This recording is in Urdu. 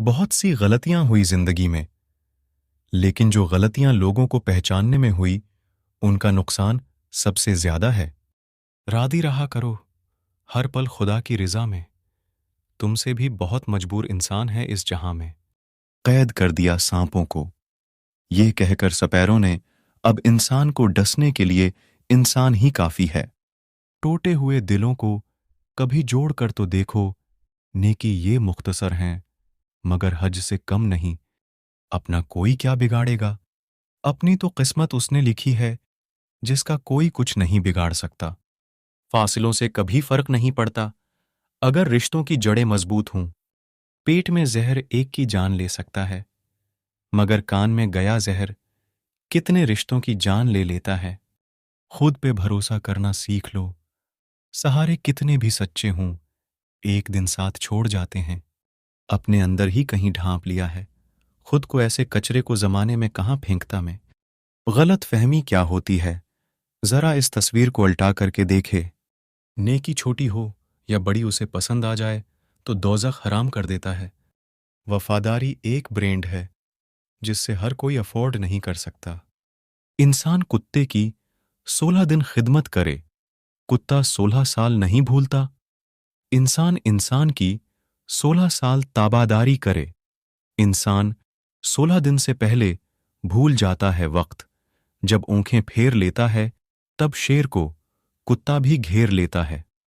بہت سی غلطیاں ہوئی زندگی میں، لیکن جو غلطیاں لوگوں کو پہچاننے میں ہوئی ان کا نقصان سب سے زیادہ ہے۔ راضی رہا کرو ہر پل خدا کی رضا میں، تم سے بھی بہت مجبور انسان ہے اس جہاں میں۔ قید کر دیا سانپوں کو، یہ کہہ کر سپیروں نے اب انسان کو ڈسنے کے لیے انسان ہی کافی ہے۔ ٹوٹے ہوئے دلوں کو کبھی جوڑ کر تو دیکھو، نیکی یہ مختصر ہیں مگر حج سے کم نہیں۔ اپنا کوئی کیا بگاڑے گا، اپنی تو قسمت اس نے لکھی ہے جس کا کوئی کچھ نہیں بگاڑ سکتا۔ فاصلوں سے کبھی فرق نہیں پڑتا اگر رشتوں کی جڑیں مضبوط ہوں۔ پیٹ میں زہر ایک کی جان لے سکتا ہے، مگر کان میں گیا زہر کتنے رشتوں کی جان لے لیتا ہے۔ خود پہ بھروسہ کرنا سیکھ لو، سہارے کتنے بھی سچے ہوں ایک دن ساتھ چھوڑ جاتے ہیں۔ اپنے اندر ہی کہیں ڈھانپ لیا ہے، خود کو ایسے کچرے کو زمانے میں کہاں پھینکتا میں۔ غلط فہمی کیا ہوتی ہے، ذرا اس تصویر کو الٹا کر کے دیکھے۔ نیکی چھوٹی ہو یا بڑی اسے پسند آ جائے تو دوزخ حرام کر دیتا ہے۔ وفاداری ایک برینڈ ہے جس سے ہر کوئی افورڈ نہیں کر سکتا۔ انسان کتے کی 16 دن خدمت کرے، کتا 16 سال نہیں بھولتا۔ انسان انسان کی 16 سال تاباداری کرے، انسان 16 دن سے پہلے بھول جاتا ہے وقت۔ جب اونکھیں پھیر لیتا ہے تب شیر کو کتا بھی گھیر لیتا ہے۔